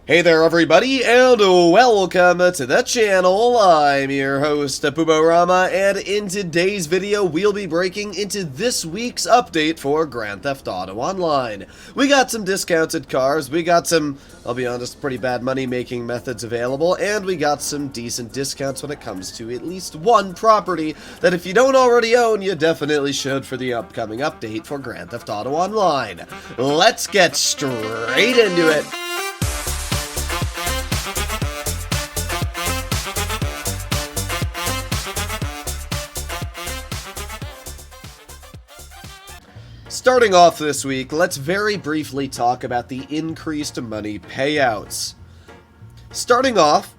Hey there everybody, and welcome to the channel. I'm your host, Rama, and in today's video, we'll be breaking into this week's update for Grand Theft Auto Online. We got some discounted cars, we got some, I'll be honest, pretty bad money-making methods available, and we got some decent discounts when it comes to at least one property that if you don't already own, you definitely should for the upcoming update for Grand Theft Auto Online. Let's get straight into it. Starting off this week, let's very briefly talk about the increased money payouts. Starting off,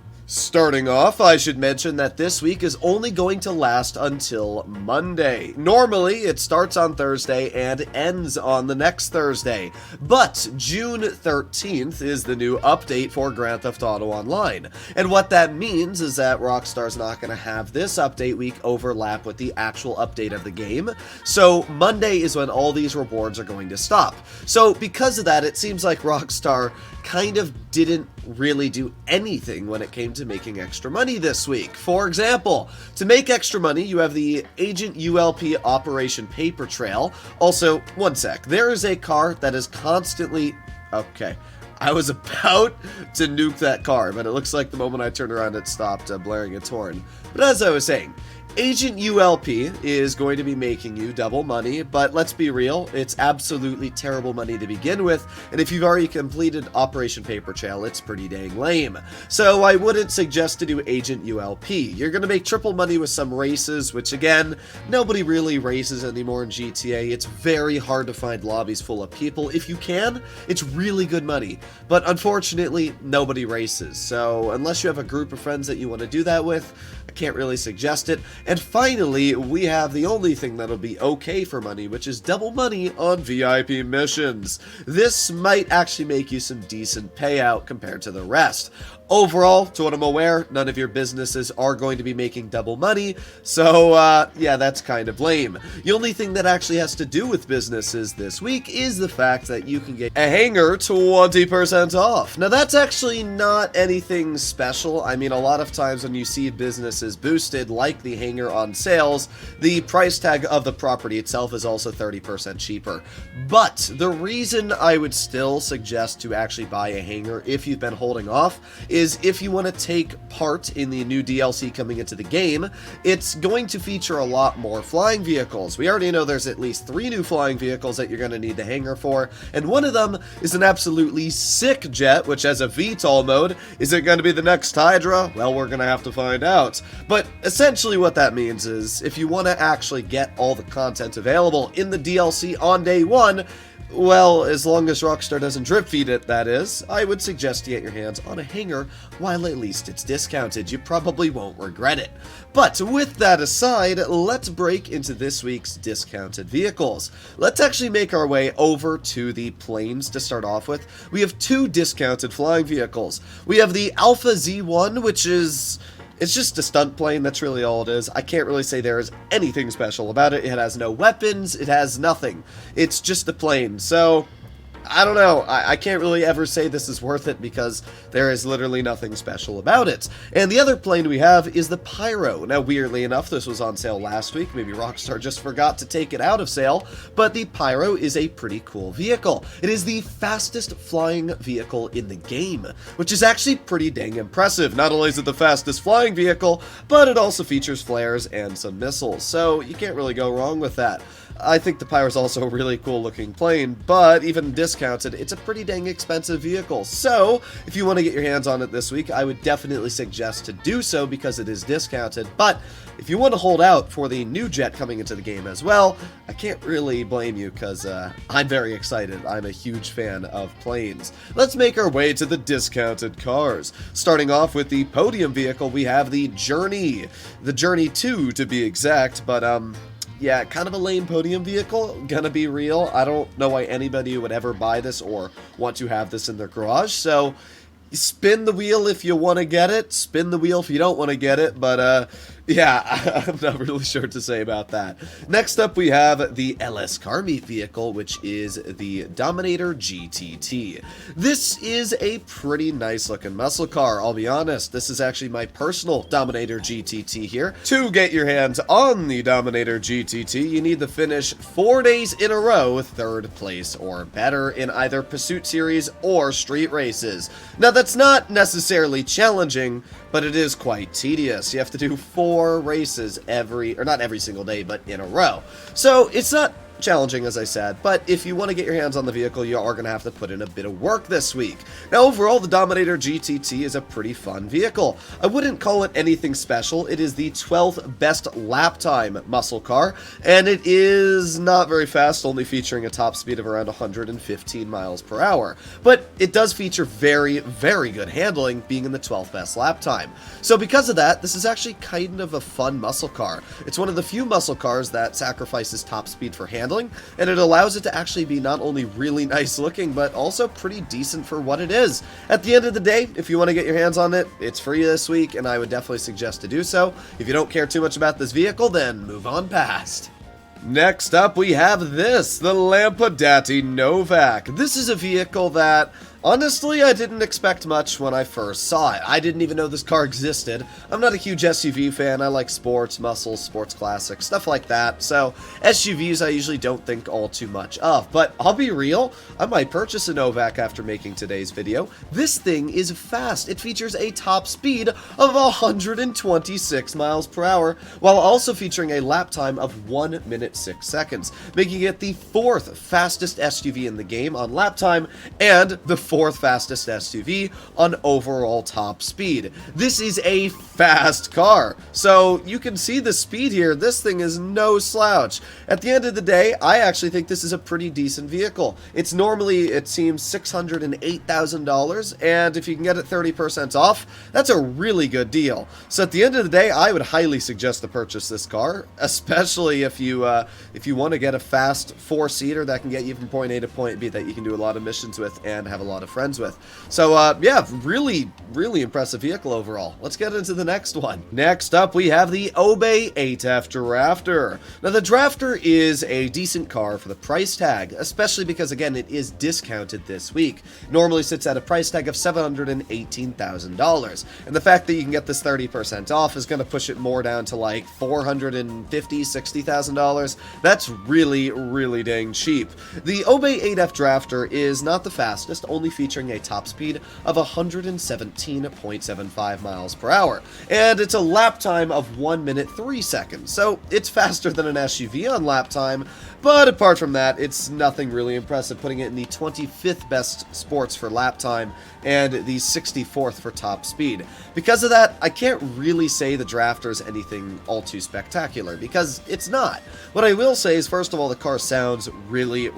I should mention that this week is only going to last until Monday. Normally, it starts on Thursday and ends on the next Thursday. But June 13th is the new update for Grand Theft Auto Online. And what that means is that Rockstar's not going to have this update week overlap with the actual update of the game. So Monday is when all these rewards are going to stop. So because of that, it seems like Rockstar kind of didn't really do anything when it came to making extra money this week. For example, to make extra money, you have the Agent ULP Operation Paper Trail. Also, one sec, there is a car that is constantly... Okay, I was about to nuke that car, but it looks like the moment I turned around it stopped blaring its horn. But as I was saying, Agent ULP is going to be making you double money, but let's be real, it's absolutely terrible money to begin with, and if you've already completed Operation Paper Trail, it's pretty dang lame. So I wouldn't suggest to do Agent ULP. You're going to make triple money with some races, which again, nobody really races anymore in GTA. It's very hard to find lobbies full of people. If you can, it's really good money, but unfortunately, nobody races. So unless you have a group of friends that you want to do that with, I can't really suggest it. And finally, we have the only thing that'll be okay for money, which is double money on VIP missions. This might actually make you some decent payout compared to the rest. Overall, to what I'm aware, none of your businesses are going to be making double money, so yeah, that's kind of lame. The only thing that actually has to do with businesses this week is the fact that you can get a hanger 20% off. Now that's actually not anything special. I mean, a lot of times when you see businesses boosted, like the hanger on sales, the price tag of the property itself is also 30% cheaper. But the reason I would still suggest to actually buy a hanger if you've been holding off is if you want to take part in the new DLC coming into the game, it's going to feature a lot more flying vehicles. We already know there's at least 3 new flying vehicles that you're going to need the hanger for, and one of them is an absolutely sick jet, which has a VTOL mode. Is it going to be the next Hydra? Well, we're going to have to find out. But essentially what that means is, if you want to actually get all the content available in the DLC on day one, well, as long as Rockstar doesn't drip feed it, that is, I would suggest you get your hands on a hanger while at least it's discounted. You probably won't regret it. But with that aside, let's break into this week's discounted vehicles. Let's actually make our way over to the planes to start off with. We have 2 discounted flying vehicles. We have the Alpha Z1, which is... it's just a stunt plane, that's really all it is. I can't really say there is anything special about it. It has no weapons, it has nothing. It's just a plane, so... I don't know, I can't really ever say this is worth it because there is literally nothing special about it. And the other plane we have is the Pyro. Now, weirdly enough, this was on sale last week. Maybe Rockstar just forgot to take it out of sale, but the Pyro is a pretty cool vehicle. It is the fastest flying vehicle in the game, which is actually pretty dang impressive. Not only is it the fastest flying vehicle, but it also features flares and some missiles, so you can't really go wrong with that. I think the Pyro is also a really cool looking plane, but even discounted, it's a pretty dang expensive vehicle. So, if you want to get your hands on it this week, I would definitely suggest to do so because it is discounted. But if you want to hold out for the new jet coming into the game as well, I can't really blame you because I'm very excited. I'm a huge fan of planes. Let's make our way to the discounted cars. Starting off with the Podium vehicle, we have the Journey. The Journey 2 to be exact, but yeah, kind of a lame Podium vehicle, gonna be real. I don't know why anybody would ever buy this or want to have this in their garage, so spin the wheel if you want to get it, spin the wheel if you don't want to get it, but Yeah, I'm not really sure what to say about that. Next up, we have the LS car meet vehicle, which is the Dominator GTT. This is a pretty nice looking muscle car, I'll be honest. This is actually my personal Dominator GTT here. To get your hands on the Dominator GTT, you need to finish 4 days in a row with 3rd place or better in either Pursuit Series or Street Races. Now, that's not necessarily challenging, but it is quite tedious. You have to do 4 races not every single day, but in a row. So it's not challenging, as I said, but if you want to get your hands on the vehicle, you are going to have to put in a bit of work this week. Now, overall, the Dominator GTT is a pretty fun vehicle. I wouldn't call it anything special. It is the 12th best lap time muscle car, and it is not very fast, only featuring a top speed of around 115 miles per hour. But it does feature very, very good handling, being in the 12th best lap time. So because of that, this is actually kind of a fun muscle car. It's one of the few muscle cars that sacrifices top speed for handling, and it allows it to actually be not only really nice looking, but also pretty decent for what it is. At the end of the day, if you want to get your hands on it, it's free this week, and I would definitely suggest to do so. If you don't care too much about this vehicle, then move on past. Next up, we have this, the Lampadati Novak. This is a vehicle that, honestly, I didn't expect much when I first saw it. I didn't even know this car existed. I'm not a huge SUV fan. I like sports, muscles, sports classics, stuff like that. So SUVs I usually don't think all too much of. But I'll be real, I might purchase a Novak after making today's video. This thing is fast. It features a top speed of 126 miles per hour, while also featuring a lap time of 1 minute 6 seconds, making it the 4th fastest SUV in the game on lap time, and the 4th fastest SUV on overall top speed. This is a fast car, so you can see the speed here. This thing is no slouch. At the end of the day, I actually think this is a pretty decent vehicle. It's normally, it seems, $608,000, and if you can get it 30% off, that's a really good deal. So at the end of the day, I would highly suggest to purchase this car, especially if you want to get a fast 4-seater that can get you from point A to point B, that you can do a lot of missions with and have a lot of friends with. So yeah, really impressive vehicle overall. Let's get into the next one. Next up, we have the Obey 8F Drafter. Now, the Drafter is a decent car for the price tag, especially because, again, it is discounted this week. Normally sits at a price tag of $718,000, and the fact that you can get this 30% off is going to push it more down to like $450,000, $60,000. That's really dang cheap. The Obey 8F Drafter is not the fastest, only featuring a top speed of 117.75 miles per hour, and it's a lap time of 1 minute 3 seconds, so it's faster than an SUV on lap time, but apart from that, it's nothing really impressive, putting it in the 25th best sports for lap time and the 64th for top speed. Because of that, I can't really say the Drafter is anything all too spectacular, because it's not. What I will say is, first of all, the car sounds really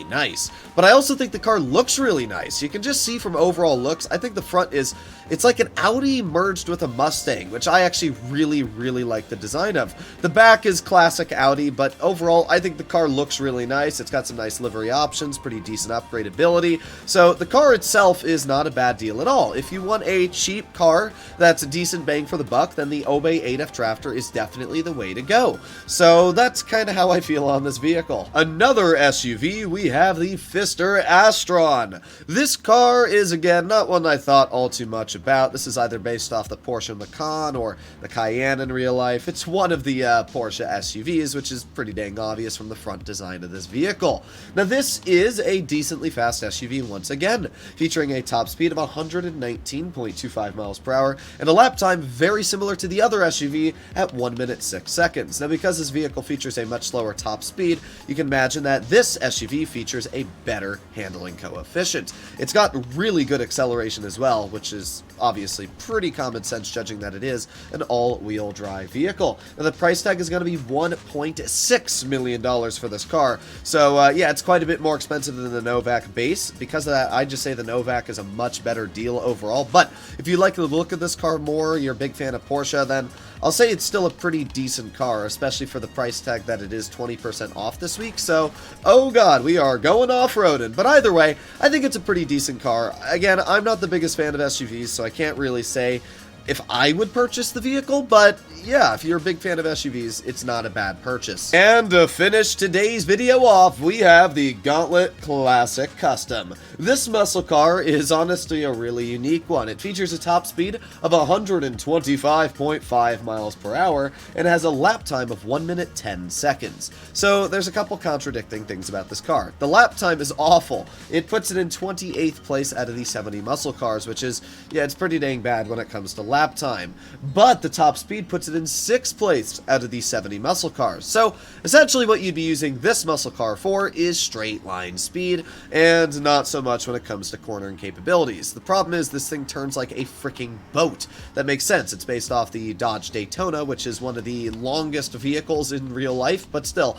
nice, but I also think the car looks really nice. You can just see from overall looks, I think the front is, it's like an Audi merged with a Mustang, which I actually really like the design of. The back is classic Audi, but overall, I think the car looks really nice. It's got some nice livery options, pretty decent upgradability, so the car itself is not a bad deal at all. If you want a cheap car that's a decent bang for the buck, then the Obey 8F Drafter is definitely the way to go. So that's kind of how I feel on this vehicle. Another SUV, we have the Pfister Astron. This car is, again, not one I thought all too much about. This is either based off the Porsche Macan or the Cayenne in real life. It's one of the Porsche SUVs, which is pretty dang obvious from the front design of this vehicle. Now, this is a decently fast SUV once again, featuring a top speed of 119.25 miles per hour and a lap time very similar to the other SUV at 1 minute 6 seconds. Now, because this vehicle features a much slower top speed, you can imagine that this SUV features a better handling coefficient. It's got really good acceleration as well, which is obviously pretty common sense judging that it is an all-wheel drive vehicle. Now, the price tag is going to be $1.6 million for this car, so yeah, it's quite a bit more expensive than the Novak base. Because of that, I'd just say the Novak is a much better deal overall, but if you like the look of this car more, you're a big fan of Porsche, then I'll say it's still a pretty decent car, especially for the price tag that it is 20% off this week, so, oh god, we are going off-roading. But either way, I think it's a pretty decent car. Again, I'm not the biggest fan of SUVs, so I can't really say if I would purchase the vehicle, but yeah, if you're a big fan of SUVs, it's not a bad purchase. And to finish today's video off, we have the Gauntlet Classic Custom. This muscle car is honestly a really unique one. It features a top speed of 125.5 miles per hour and has a lap time of 1 minute 10 seconds. So there's a couple contradicting things about this car. The lap time is awful. It puts it in 28th place out of the 70 muscle cars, which is, yeah, it's pretty dang bad when it comes to lap time. But the top speed puts it in 6th place out of the 70 muscle cars. So essentially what you'd be using this muscle car for is straight line speed, and not so much when it comes to cornering capabilities. The problem is this thing turns like a freaking boat. That makes sense. It's based off the Dodge Daytona, which is one of the longest vehicles in real life, but still,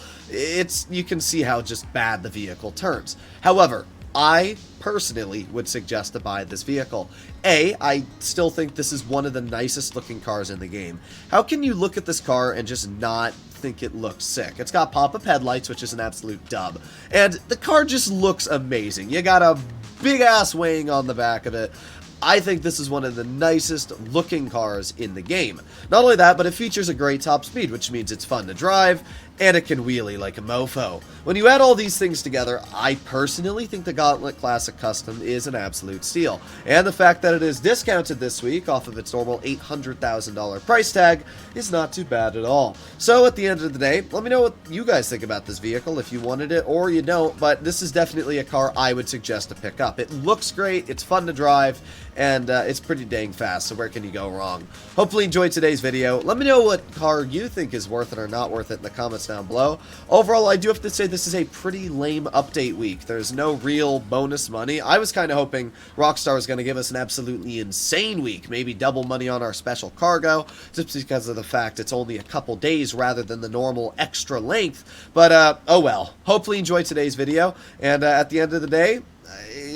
you can see how just bad the vehicle turns. However, I personally would suggest to buy this vehicle. I still think this is one of the nicest looking cars in the game. How can you look at this car and just not think it looks sick? It's got pop-up headlights, which is an absolute dub. And the car just looks amazing. You got a big ass wing on the back of it. I think this is one of the nicest looking cars in the game. Not only that, but it features a great top speed, which means it's fun to drive, and it can wheelie like a mofo. When you add all these things together, I personally think the Gauntlet Classic Custom is an absolute steal. And the fact that it is discounted this week off of its normal $800,000 price tag is not too bad at all. So at the end of the day, let me know what you guys think about this vehicle, if you wanted it or you don't, but this is definitely a car I would suggest to pick up. It looks great, it's fun to drive, and it's pretty dang fast, so where can you go wrong? Hopefully you enjoyed today's video. Let me know what car you think is worth it or not worth it in the comments down below. Overall, I do have to say this is a pretty lame update week. There's no real bonus money. I was kind of hoping Rockstar was going to give us an absolutely insane week, maybe double money on our special cargo, just because of the fact it's only a couple days rather than the normal extra length. But, oh well. Hopefully you enjoyed today's video, and at the end of the day,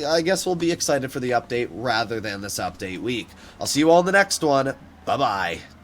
I guess we'll be excited for the update rather than this update week. I'll see you all in the next one. Bye-bye.